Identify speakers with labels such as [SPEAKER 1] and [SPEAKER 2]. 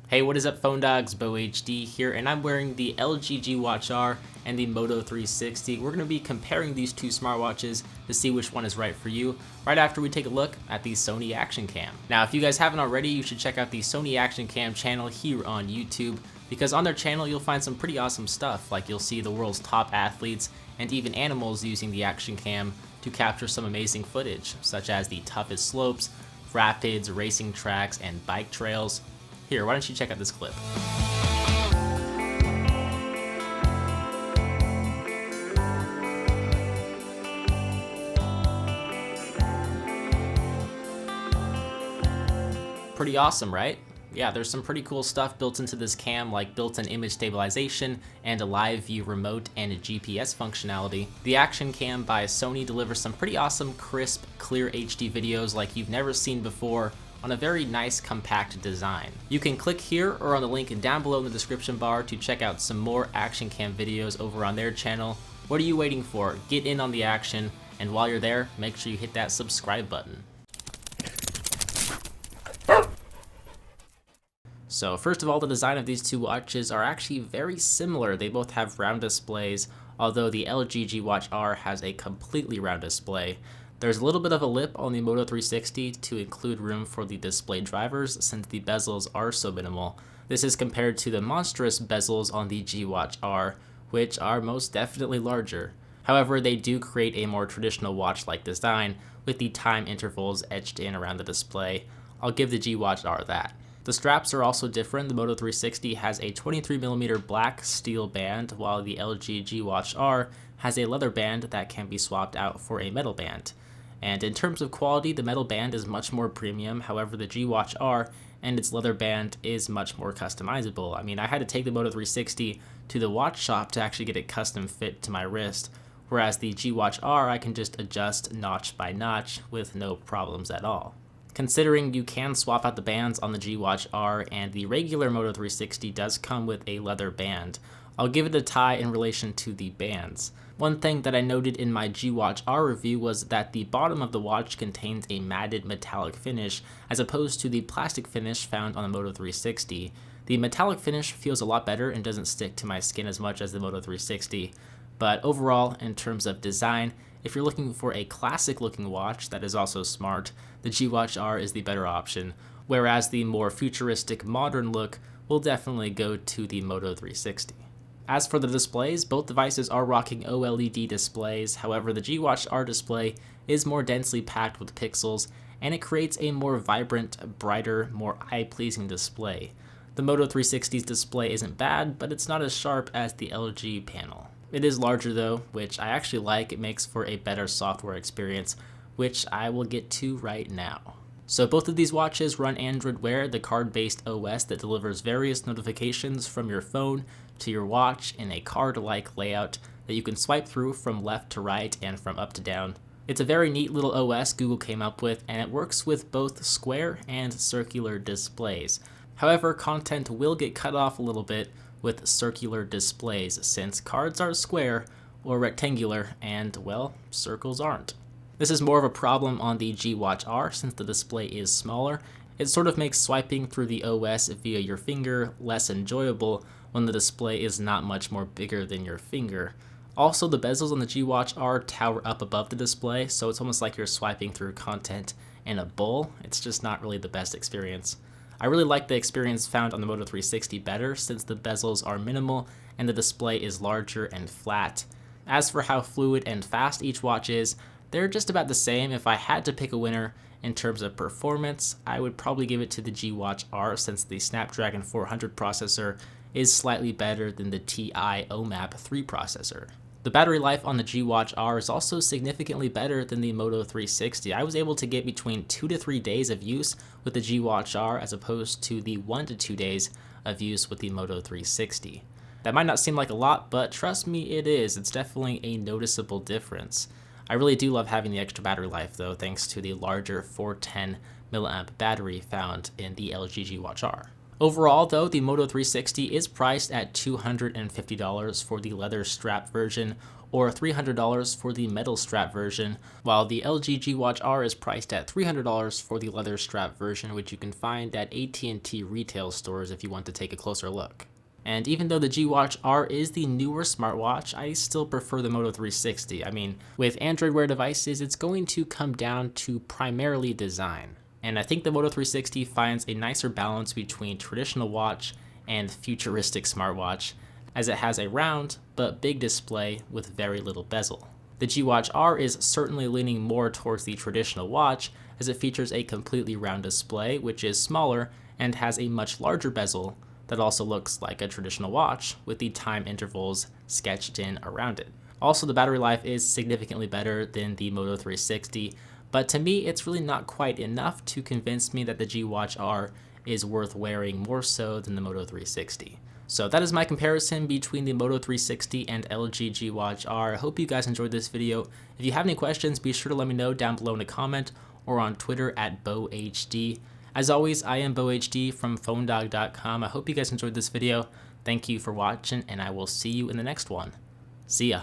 [SPEAKER 1] Hey, what is up, phone dogs? Beau HD here, and I'm wearing the LG G Watch R and the Moto 360. We're going to be comparing these two smartwatches to see which one is right for you, right after we take a look at the Sony Action Cam. Now, if you guys haven't already, you should check out the Sony Action Cam channel here on YouTube, because on their channel you'll find some pretty awesome stuff, like you'll see the world's top athletes and even animals using the Action Cam to capture some amazing footage, such as the toughest slopes, rapids, racing tracks, and bike trails. Here, why don't you check out this clip? Pretty awesome, right? Yeah, there's some pretty cool stuff built into this cam, like built-in image stabilization and a live view remote and a GPS functionality. The Action Cam by Sony delivers some pretty awesome, crisp, clear HD videos like you've never seen before, on a very nice compact design. You can click here or on the link down below in the description bar to check out some more Action Cam videos over on their channel. What are you waiting for? Get in on the action, and while you're there, make sure you hit that subscribe button. So first of all, the design of these two watches are actually very similar. They both have round displays, although the LG G Watch R has a completely round display. There's a little bit of a lip on the Moto 360 to include room for the display drivers since the bezels are so minimal. This is compared to the monstrous bezels on the G Watch R, which are most definitely larger. However, they do create a more traditional watch-like design with the time intervals etched in around the display. I'll give the G Watch R that. The straps are also different. The Moto 360 has a 23mm black steel band, while the LG G Watch R has a leather band that can be swapped out for a metal band. And in terms of quality, the metal band is much more premium. However, the G Watch R and its leather band is much more customizable. I mean, I had to take the Moto 360 to the watch shop to actually get it custom fit to my wrist, whereas the G Watch R I can just adjust notch by notch with no problems at all. Considering you can swap out the bands on the G Watch R and the regular Moto 360 does come with a leather band, I'll give it a tie in relation to the bands. One thing that I noted in my G Watch R review was that the bottom of the watch contains a matted metallic finish as opposed to the plastic finish found on the Moto 360. The metallic finish feels a lot better and doesn't stick to my skin as much as the Moto 360, but overall, in terms of design, if you're looking for a classic looking watch that is also smart, the G Watch R is the better option, whereas the more futuristic modern look will definitely go to the Moto 360. As for the displays, both devices are rocking OLED displays. However, the G Watch R display is more densely packed with pixels, and it creates a more vibrant, brighter, more eye-pleasing display. The Moto 360's display isn't bad, but it's not as sharp as the LG panel. It is larger though, which I actually like. It makes for a better software experience, which I will get to right now. So both of these watches run Android Wear, the card-based OS that delivers various notifications from your phone to your watch in a card-like layout that you can swipe through from left to right and from up to down. It's a very neat little OS Google came up with, and it works with both square and circular displays. However, content will get cut off a little bit with circular displays since cards are square or rectangular and, well, circles aren't. This is more of a problem on the G Watch R since the display is smaller. It sort of makes swiping through the OS via your finger less enjoyable when the display is not much more bigger than your finger. Also, the bezels on the G Watch R tower up above the display, so it's almost like you're swiping through content in a bowl. It's just not really the best experience. I really like the experience found on the Moto 360 better since the bezels are minimal and the display is larger and flat. As for how fluid and fast each watch is, they're just about the same. If I had to pick a winner in terms of performance, I would probably give it to the G Watch R since the Snapdragon 400 processor is slightly better than the TI OMAP 3 processor. The battery life on the G Watch R is also significantly better than the Moto 360. I was able to get between 2 to 3 days of use with the G Watch R as opposed to the 1 to 2 days of use with the Moto 360. That might not seem like a lot, but trust me, it is. It's definitely a noticeable difference. I really do love having the extra battery life though, thanks to the larger 410 mAh battery found in the LG G Watch R. Overall though, the Moto 360 is priced at $250 for the leather strap version, or $300 for the metal strap version, while the LG G Watch R is priced at $300 for the leather strap version, which you can find at AT&T retail stores if you want to take a closer look. And even though the G Watch R is the newer smartwatch, I still prefer the Moto 360. I mean, with Android Wear devices, it's going to come down to primarily design. And I think the Moto 360 finds a nicer balance between traditional watch and futuristic smartwatch, as it has a round but big display with very little bezel. The G Watch R is certainly leaning more towards the traditional watch, as it features a completely round display, which is smaller and has a much larger bezel that also looks like a traditional watch with the time intervals sketched in around it. Also, the battery life is significantly better than the Moto 360, but to me it's really not quite enough to convince me that the G Watch R is worth wearing more so than the Moto 360. So that is my comparison between the Moto 360 and LG G Watch R. I hope you guys enjoyed this video. If you have any questions, be sure to let me know down below in a comment or on Twitter at BeauHD. As always, I am BeauHD from PhoneDog.com. I hope you guys enjoyed this video. Thank you for watching, and I will see you in the next one. See ya.